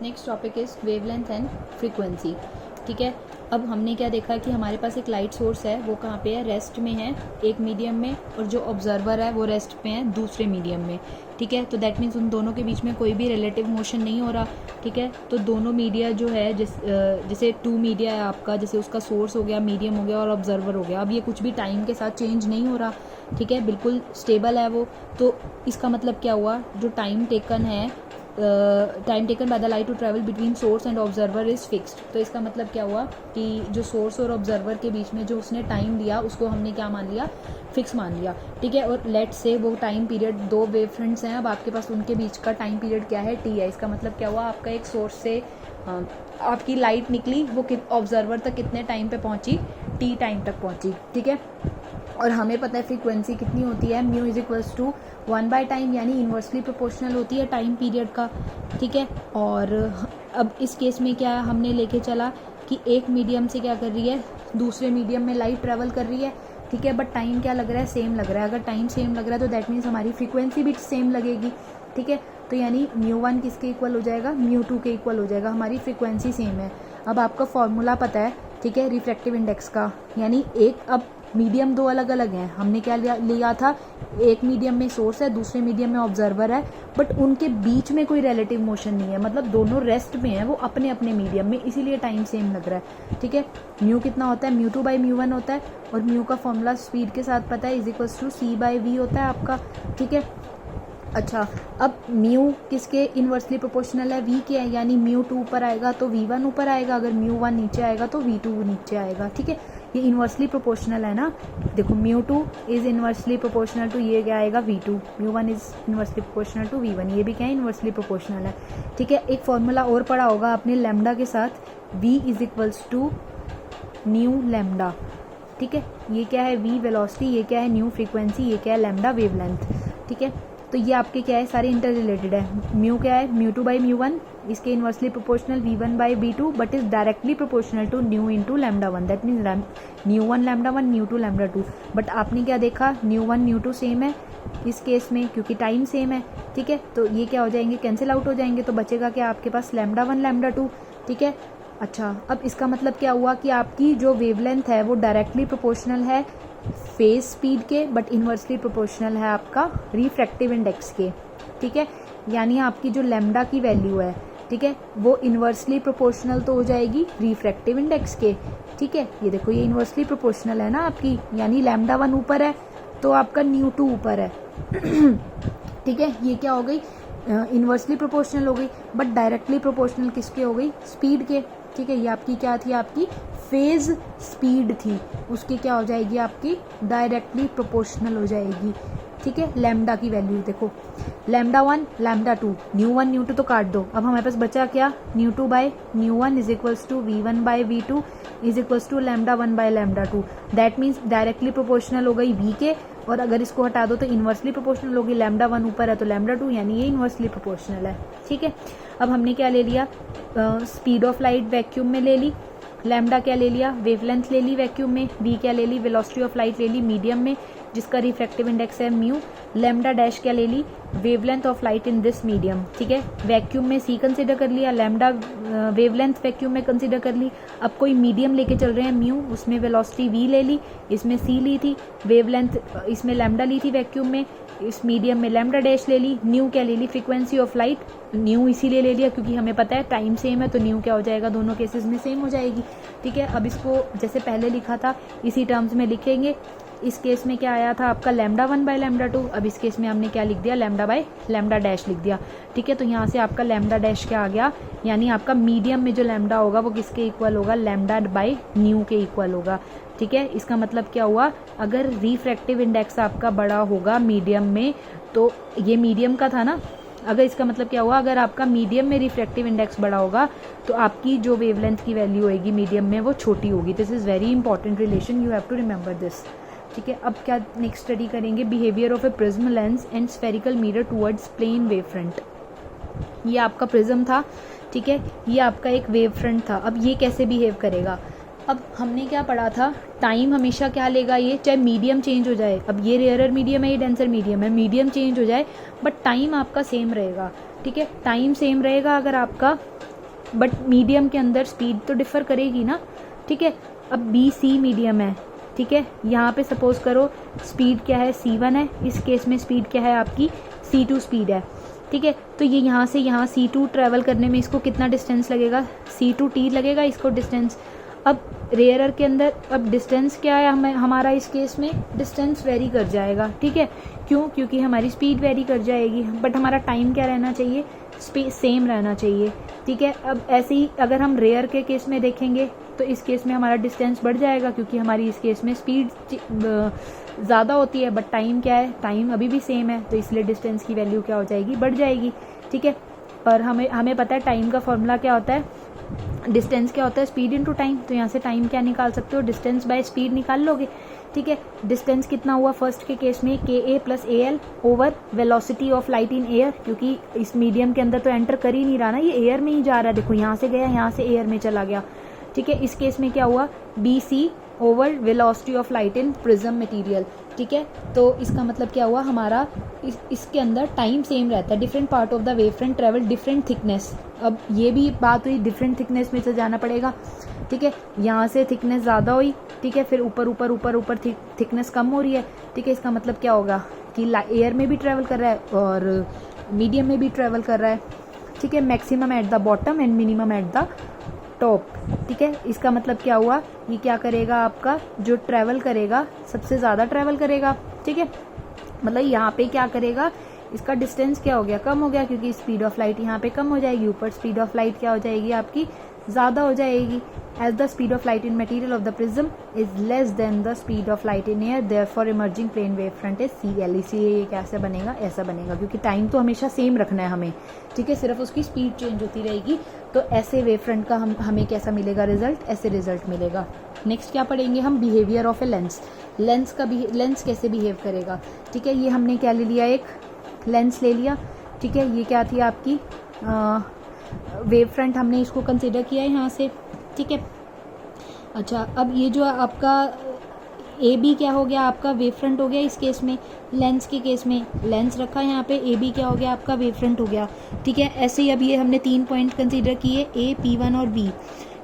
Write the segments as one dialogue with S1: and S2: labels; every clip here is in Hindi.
S1: Next topic is wavelength and frequency. ठीक है, अब हमने क्या देखा कि हमारे पास एक लाइट सोर्स है, वो कहाँ पे है, रेस्ट में है एक मीडियम में, और जो ऑब्जर्वर है वो रेस्ट पे है दूसरे मीडियम में। ठीक है, तो दैट मीन्स उन दोनों के बीच में कोई भी रिलेटिव मोशन नहीं हो रहा। ठीक है, तो दोनों मीडिया जो है जैसे टू मीडिया है आपका, जैसे उसका सोर्स हो गया, मीडियम हो गया और ऑब्जर्वर हो गया, अब ये कुछ भी टाइम के साथ चेंज नहीं हो रहा। ठीक है, बिल्कुल स्टेबल है वो। तो इसका मतलब क्या हुआ, जो टाइम टेकन है, time taken by the light to travel between source and observer is fixed. तो इसका मतलब क्या हुआ कि जो सोर्स और ऑब्जर्वर के बीच में जो उसने टाइम दिया उसको हमने क्या मान लिया, फिक्स मान लिया। ठीक है, और लेट से वो टाइम पीरियड, दो वेव फ्रंट्स हैं, अब आपके पास उनके बीच का टाइम पीरियड क्या है, टी है। इसका मतलब क्या हुआ, आपका एक सोर्स से आपकी लाइट निकली, वो ऑब्जर्वर तक कितने टाइम पे पहुंची, टी टाइम तक पहुंची। ठीक है, और हमें पता है फ्रीक्वेंसी कितनी होती है, mu is equals to 1 time, यानी इन्वर्सली प्रोपोर्शनल होती है टाइम पीरियड का। ठीक है, और अब इस केस में क्या हमने लेके चला कि एक मीडियम से क्या कर रही है, दूसरे मीडियम में लाइट ट्रेवल कर रही है। ठीक है, बट टाइम क्या लग रहा है, सेम लग रहा है। अगर टाइम सेम लग रहा है तो दैट मीन्स हमारी फ्रीक्वेंसी भी सेम लगेगी। ठीक है, तो यानी μ1 किसके इक्वल हो जाएगा, μ2 के इक्वल हो जाएगा, हमारी फ्रीक्वेंसी सेम है। अब आपका फॉर्मूला पता है, ठीक है, रिफ्रैक्टिव इंडेक्स का, यानी एक, अब मीडियम दो अलग अलग हैं, हमने क्या लिया था, एक मीडियम में सोर्स है, दूसरे मीडियम में ऑब्जर्वर है, बट उनके बीच में कोई रिलेटिव मोशन नहीं है, मतलब दोनों रेस्ट में है वो अपने अपने मीडियम में, इसीलिए टाइम सेम लग रहा है। ठीक है, म्यू कितना होता है, μ2 बाई μ1 होता है, और म्यू का फॉर्मूला स्पीड के साथ पता है, is equals to c by v होता है आपका। ठीक है, अच्छा, अब म्यू किसके इन्वर्सली प्रोपोर्शनल है, v के है, यानी μ2 ऊपर आएगा तो v1 ऊपर आएगा, अगर μ1 नीचे आएगा तो v2 नीचे आएगा। ठीक है, ये इन्वर्सली प्रोपोर्शनल है ना, देखो μ2 इज इन्वर्सली प्रोपोर्शनल टू, ये क्या आएगा v2, μ1 is inversely proportional to v1, ये भी क्या है, इन्वर्सली प्रोपोर्शनल है। ठीक है, एक फॉर्मूला और पढ़ा होगा आपने लैम्डा के साथ, v is equals to nu lambda. ठीक है, ये क्या है, v वेलोसिटी, ये क्या है, न्यू फ्रीक्वेंसी, ये क्या है, लैम्डा वेवलेंथ। ठीक है, तो ये आपके क्या है, सारे इंटर रिलेटेड है। म्यू क्या है, μ2 बाई μ1, इसके inversely proportional v1 by v2, but is directly proportional to nu into lambda one, that means μ1 lambda one, μ2 lambda two. But आपने क्या देखा, μ1 μ2 सेम है इस केस में, क्योंकि टाइम सेम है। ठीक है, तो ये क्या हो जाएंगे, कैंसिल आउट हो जाएंगे, तो बचेगा क्या आपके पास, लैम्डा वन लैम्डा टू। ठीक है, अच्छा, अब इसका मतलब क्या हुआ कि आपकी जो वेवलेंथ है वो डायरेक्टली प्रोपोर्शनल है फेज स्पीड के, बट इन्वर्सली प्रोपोर्शनल है आपका रिफ्रैक्टिव इंडेक्स के। ठीक है, यानी आपकी जो लैम्डा की वैल्यू है, ठीक है, वो इन्वर्सली प्रोपोर्शनल तो हो जाएगी रिफ्रैक्टिव इंडेक्स के। ठीक है, ये देखो, ये इन्वर्सली प्रोपोर्शनल है ना आपकी, यानी लैम्डा वन ऊपर है तो आपका μ2 ऊपर है। ठीक है, ये क्या हो गई, इन्वर्सली प्रोपोर्शनल हो गई, बट डायरेक्टली प्रोपोर्शनल किसके हो गई, स्पीड के। ठीक है, ये आपकी क्या थी, आपकी फेज स्पीड थी, उसकी क्या हो जाएगी, आपकी डायरेक्टली प्रोपोर्शनल हो जाएगी। ठीक है, लैम्डा की वैल्यू देखो, लैम्डा वन लैम्डा टू, μ1 μ2 तो काट दो, अब हमारे पास बचा क्या, μ2 by μ1 is equals to v1 by v2 is equals to lambda one by lambda two. That means directly proportional हो गई v के, और अगर इसको हटा दो तो इन्वर्सली प्रोपोर्शनल होगी, लैम्डा वन ऊपर है तो लैम्डा टू, यानी ये इन्वर्सली प्रोपोर्शनल है। ठीक है, अब हमने क्या ले लिया, स्पीड ऑफ लाइट वैक्यूम में ले ली, लैम्डा क्या ले लिया, वेवलेंथ ले ली वैक्यूम में, v क्या ले ली, वेलोसिटी ऑफ लाइट ले ली मीडियम में जिसका रिफ्रैक्टिव इंडेक्स है म्यू, लैम्डा डैश क्या ले ली, wavelength of light in this medium. ठीक है, वैक्यूम में c कंसीडर कर लिया, लैम्डा वेवलेंथ वैक्यूम में कंसीडर कर ली। अब कोई मीडियम लेके चल रहे हैं म्यू, उसमें वेलोसिटी v ले ली, इसमें c ली थी, वेवलेंथ इसमें लैम्डा ली थी वैक्यूम में, इस मीडियम में लैम्डा डैश ले ली, न्यू क्या ले ली, फ्रीक्वेंसी ऑफ लाइट, न्यू इसीलिए ले लिया क्योंकि हमें पता है टाइम सेम है, तो न्यू क्या हो जाएगा, दोनों केसेस में सेम हो जाएगी। ठीक है, अब इसको जैसे पहले लिखा था इसी टर्म्स में लिखेंगे। इस केस में क्या आया था आपका lambda one by lambda to, अब इस केस में हमने क्या लिख दिया, लैम्डा बाई लैम्डा डैश लिख दिया। ठीक है, तो यहाँ से आपका लैम्डा डैश क्या आ गया, यानी आपका मीडियम में जो लैम्डा होगा वो किसके इक्वल होगा, लैम्डा बाई न्यू के इक्वल होगा। ठीक है, इसका मतलब क्या हुआ, अगर रिफ्रैक्टिव इंडेक्स आपका बड़ा होगा मीडियम में, तो ये मीडियम का था ना, अगर इसका मतलब क्या हुआ, अगर आपका मीडियम में रिफ्रैक्टिव इंडेक्स बड़ा होगा तो आपकी जो वेवलेंथ की वैल्यू होगी मीडियम में वो छोटी होगी। This is very important relation, you have to remember this. ठीक है, अब क्या नेक्स्ट स्टडी करेंगे, behaviour of a prism lens and spherical mirror towards plane wave front. ये आपका प्रिज्म था, ठीक है, ये आपका एक वेव फ्रंट था, अब ये कैसे बिहेव करेगा। अब हमने क्या पढ़ा था, टाइम हमेशा क्या लेगा, ये चाहे मीडियम चेंज हो जाए, अब ये रेयरर मीडियम है, ये डेंसर मीडियम है, मीडियम चेंज हो जाए बट टाइम आपका सेम रहेगा। ठीक है, टाइम सेम रहेगा अगर आपका बट मीडियम के अंदर स्पीड तो डिफर करेगी ना, ठीक है। अब बी सी मीडियम है, ठीक है। यहाँ पे सपोज करो स्पीड क्या है, C1 है, इस केस में स्पीड क्या है आपकी, C2 स्पीड है, ठीक है। तो ये यहाँ से यहाँ C2 ट्रैवल करने में इसको कितना डिस्टेंस लगेगा, C2t लगेगा इसको डिस्टेंस। अब रेयरर के अंदर अब डिस्टेंस क्या है, हमारा इस केस में डिस्टेंस वेरी कर जाएगा, ठीक है। क्यों, क्योंकि हमारी स्पीड वेरी कर जाएगी, बट हमारा टाइम क्या रहना चाहिए, सेम रहना चाहिए, ठीक है। अब ऐसे ही अगर हम रेयर के केस में देखेंगे तो इस केस में हमारा डिस्टेंस बढ़ जाएगा, क्योंकि हमारी इस केस में स्पीड ज़्यादा होती है बट टाइम क्या है, टाइम अभी भी सेम है, तो इसलिए डिस्टेंस की वैल्यू क्या हो जाएगी, बढ़ जाएगी, ठीक है। और हमें पता है टाइम का फॉर्मूला क्या होता है, डिस्टेंस क्या होता है, स्पीड इनटू टाइम। तो यहाँ से टाइम क्या निकाल सकते हो, डिस्टेंस बाय स्पीड निकाल लोगे, ठीक है। डिस्टेंस कितना हुआ फर्स्ट के केस में, KA + AL over velocity of light in air, क्योंकि इस मीडियम के अंदर तो एंटर कर ही नहीं रहा ना, ये एयर में ही जा रहा है, देखो यहाँ से गया, यहाँ से एयर में चला गया, ठीक है। इस केस में क्या हुआ, BC over velocity of light in prism material, ठीक है। तो इसका मतलब क्या हुआ, हमारा इसके अंदर टाइम सेम रहता है, different part of the wave front travel different thickness. अब ये भी बात हुई, डिफरेंट थिकनेस में से जाना पड़ेगा, ठीक है। यहाँ से थिकनेस ज़्यादा हुई, ठीक है, फिर ऊपर थिकनेस कम हो रही है, ठीक है। इसका मतलब क्या होगा कि एयर में भी ट्रेवल कर रहा है और मीडियम में भी ट्रेवल कर रहा है, ठीक है। Maximum at the bottom and minimum at the top, ठीक है। इसका मतलब क्या हुआ, ये क्या करेगा, आपका जो ट्रैवल करेगा सबसे ज़्यादा ट्रैवल करेगा, ठीक है। मतलब यहाँ पे क्या करेगा, इसका डिस्टेंस क्या हो गया, कम हो गया, क्योंकि स्पीड ऑफ लाइट यहाँ पे कम हो जाएगी, ऊपर स्पीड ऑफ लाइट क्या हो जाएगी आपकी, ज़्यादा हो जाएगी। As the speed of light in material of the prism is less than the speed of light in air, therefore emerging plane wave front is CL। इसीलिए ये कैसे बनेगा, ऐसा बनेगा, क्योंकि टाइम तो हमेशा सेम रखना है हमें, ठीक है, सिर्फ उसकी स्पीड चेंज होती रहेगी। तो ऐसे वेव फ्रंट का हमें कैसा मिलेगा रिजल्ट, ऐसे रिजल्ट मिलेगा। नेक्स्ट क्या पढ़ेंगे हम, behaviour of a lens. Lens कैसे बिहेव करेगा, ठीक है। ये हमने क्या ले लिया, एक लेंस ले लिया, ठीक है। ये क्या थी आपकी वेव फ्रंट, हमने इसको कंसिडर किया है यहाँ से, ठीक है। अच्छा, अब ये जो आपका AB क्या हो गया, आपका वेव फ्रंट हो गया इस केस में, लेंस के केस में लेंस रखा यहाँ पे, AB क्या हो गया आपका वेव फ्रंट हो गया, ठीक है। ऐसे ही अब ये हमने 3 पॉइंट कंसीडर किए, A, P1 और B।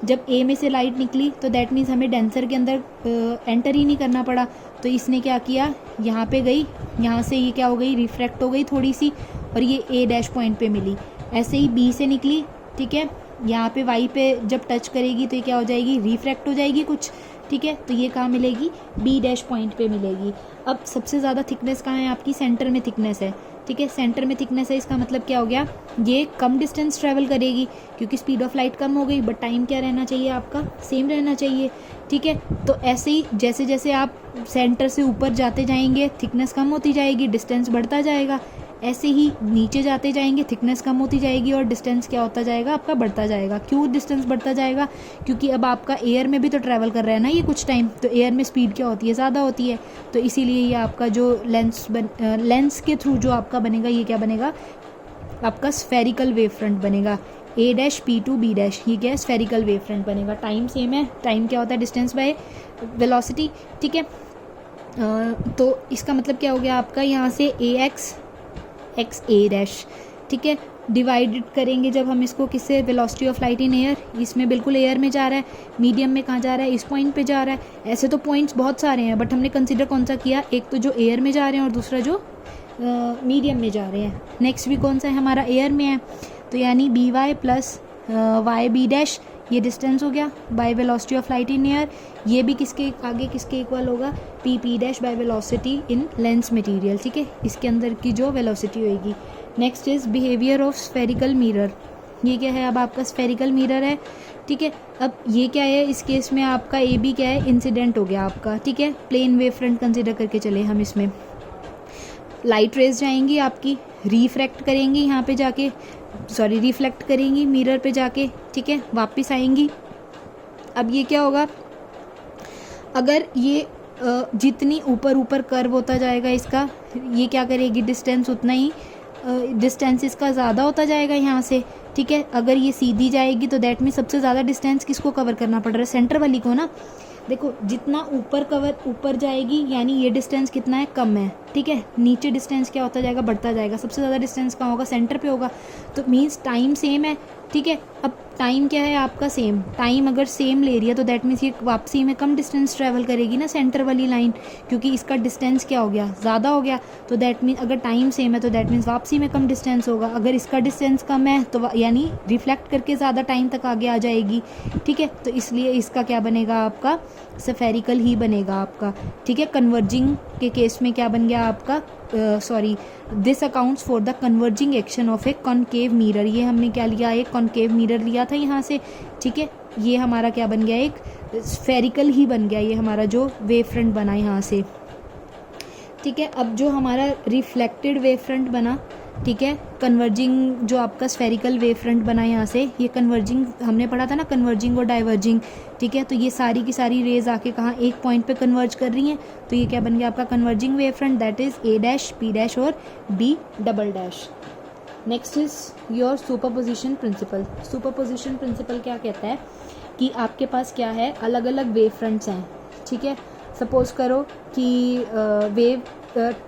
S1: जब A में से लाइट निकली तो दैट मीन्स हमें डेंसर के अंदर एंटर ही नहीं करना पड़ा, तो इसने क्या किया, यहाँ पे गई, यहाँ से ये क्या हो गई, रिफ्रैक्ट हो गई थोड़ी सी, और ये A' पॉइंट पे मिली। ऐसे ही B से निकली, ठीक है, यहाँ पे Y पे जब टच करेगी तो ये क्या हो जाएगी, रिफ्रैक्ट हो जाएगी कुछ, ठीक है। तो ये कहाँ मिलेगी, B' पॉइंट पे मिलेगी। अब सबसे ज़्यादा थिकनेस कहाँ है आपकी, सेंटर में थिकनेस है, ठीक है, सेंटर में थिकनेस है। इसका मतलब क्या हो गया, ये कम डिस्टेंस ट्रैवल करेगी, क्योंकि स्पीड ऑफ लाइट कम हो गई, बट टाइम क्या रहना चाहिए आपका, सेम रहना चाहिए, ठीक है। तो ऐसे ही जैसे जैसे आप सेंटर से ऊपर जाते जाएंगे थिकनेस कम होती जाएगी, डिस्टेंस बढ़ता जाएगा। ऐसे ही नीचे जाते जाएंगे, थिकनेस कम होती जाएगी और डिस्टेंस क्या होता जाएगा आपका, बढ़ता जाएगा। क्यों डिस्टेंस बढ़ता जाएगा, क्योंकि अब आपका एयर में भी तो ट्रैवल कर रहा है ना ये कुछ टाइम, तो एयर में स्पीड क्या होती है, ज़्यादा होती है। तो इसीलिए ये आपका जो लेंस के थ्रू जो आपका बनेगा, ये क्या बनेगा आपका, स्फेरिकल वेव फ्रंट बनेगा। A' P2 B', ये क्या है, स्फेरिकल वेव फ्रंट बनेगा। टाइम सेम है, टाइम क्या होता है, डिस्टेंस बाय वेलोसिटी, ठीक है। तो इसका मतलब क्या हो गया आपका, यहाँ से AX A', ठीक है, डिवाइडेड करेंगे जब हम इसको किससे, velocity of light in air, इसमें बिल्कुल एयर में जा रहा है, मीडियम में कहाँ जा रहा है, इस पॉइंट पे जा रहा है। ऐसे तो पॉइंट्स बहुत सारे हैं, बट हमने कंसीडर कौन सा किया, एक तो जो एयर में जा रहे हैं और दूसरा जो मीडियम में जा रहे हैं। नेक्स्ट भी कौन सा है हमारा, एयर में है, तो यानी BY + YB', ये डिस्टेंस हो गया by velocity of light in air. ये भी किसके आगे किसके इक्वल होगा, PP' by velocity in lens material, ठीक है, इसके अंदर की जो वेलोसिटी होगी। Next is behaviour of spherical mirror. ये क्या है, अब आपका स्फेरिकल मिरर है, ठीक है। अब ये क्या है, इस केस में आपका AB क्या है, इंसिडेंट हो गया आपका, ठीक है। प्लेन वेव फ्रंट कंसिडर करके चले हम, इसमें लाइट रेज जाएंगी आपकी, रिफ्रैक्ट करेंगी यहाँ पे जाके, सॉरी रिफ्लेक्ट करेंगी मिरर पे जाके, ठीक है, वापस आएंगी। अब ये क्या होगा, अगर ये जितनी ऊपर कर्व होता जाएगा इसका, ये क्या करेगी, डिस्टेंस उतना ही डिस्टेंस इसका ज़्यादा होता जाएगा यहाँ से, ठीक है। अगर ये सीधी जाएगी तो दैट मीन सबसे ज़्यादा डिस्टेंस किसको कवर करना पड़ रहा है, सेंटर वाली को ना। देखो जितना ऊपर जाएगी यानी ये डिस्टेंस कितना है, कम है, ठीक है। नीचे डिस्टेंस क्या होता जाएगा, बढ़ता जाएगा। सबसे ज़्यादा डिस्टेंस कहाँ होगा, सेंटर पे होगा। तो मीन्स टाइम सेम है ठीक है। अब टाइम क्या है आपका सेम, टाइम अगर सेम ले रही है तो दैट मीन्स ये वापसी में कम डिस्टेंस ट्रैवल करेगी ना सेंटर वाली लाइन, क्योंकि इसका डिस्टेंस क्या हो गया, ज़्यादा हो गया। तो दैट मीन अगर टाइम सेम है तो दैट मीन्स वापसी में कम डिस्टेंस होगा। अगर इसका डिस्टेंस कम है तो यानी रिफ्लेक्ट करके ज़्यादा टाइम तक आगे आ जाएगी, ठीक है। तो इसलिए इसका क्या बनेगा आपका, स्फेरिकल ही बनेगा आपका, ठीक है। कन्वर्जिंग के केस में क्या बन गया आपका, sorry, this accounts for the converging action of A concave mirror. ये हमने क्या लिया, एक कॉनकेव मिरर लिया था यहाँ से, ठीक है। ये हमारा क्या बन गया, एक स्फेरिकल ही बन गया ये हमारा जो वेव फ्रंट बना यहाँ से, ठीक है। अब जो हमारा रिफ्लेक्टेड वेव फ्रंट बना, ठीक है, कन्वर्जिंग जो आपका स्फेरिकल वेव फ्रंट बना यहाँ से, ये कन्वर्जिंग हमने पढ़ा था ना, कन्वर्जिंग और डाइवर्जिंग, ठीक है। तो ये सारी की सारी रेज आके कहाँ, एक पॉइंट पे कन्वर्ज कर रही हैं। तो ये क्या बन गया आपका converging wave front, that is A dash, B dash और B double dash. Next is your superposition principle. Superposition principle क्या कहता है कि आपके पास क्या है, अलग अलग वेव फ्रंट्स हैं, ठीक है। सपोज करो कि वेव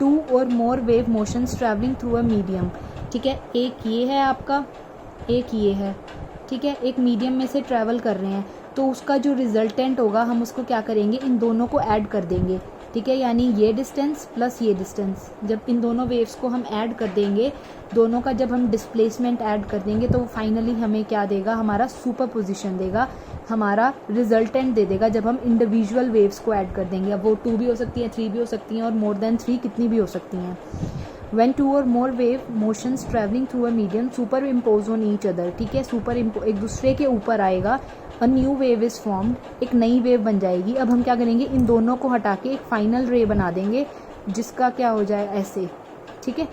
S1: 2 और more wave motions travelling through a medium, ठीक है। एक ये है आपका, एक ये है, ठीक है। एक मीडियम में से ट्रैवल कर रहे हैं, तो उसका जो रिजल्टेंट होगा हम उसको क्या करेंगे, इन दोनों को ऐड कर देंगे, ठीक है। यानी ये डिस्टेंस प्लस ये डिस्टेंस, जब इन दोनों वेव्स को हम ऐड कर देंगे, दोनों का जब हम डिस्प्लेसमेंट ऐड कर देंगे तो फाइनली हमें क्या देगा, हमारा सुपरपोजिशन देगा, हमारा रिजल्टेंट दे देगा जब हम इंडिविजुअल वेव्स को ऐड कर देंगे। अब वो 2 भी हो सकती हैं, 3 भी हो सकती हैं और मोर देन 3 कितनी भी हो सकती हैं। When 2 or more wave motions traveling through a medium superimpose on each other, ठीक है, एक दूसरे के ऊपर आएगा, a new wave is formed, एक नई वेव बन जाएगी। अब हम क्या करेंगे, इन दोनों को हटा के एक फाइनल रे बना देंगे जिसका क्या हो जाए ऐसे, ठीक है।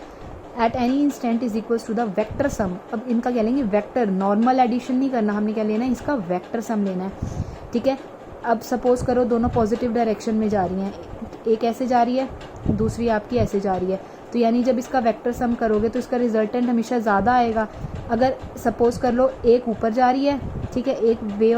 S1: At any instant is equals to the vector sum. अब इनका क्या लेंगे, वेक्टर, नॉर्मल एडिशन नहीं करना, हमने क्या लेना है, इसका वेक्टर सम लेना है, ठीक है। अब सपोज करो दोनों पॉजिटिव डायरेक्शन में जा रही हैं, एक ऐसे जा रही है, दूसरी आपकी ऐसे जा रही है, तो यानी जब इसका वेक्टर सम करोगे तो इसका रिजल्टेंट हमेशा ज़्यादा आएगा। अगर सपोज कर लो एक ऊपर जा रही है, ठीक है, एक वेव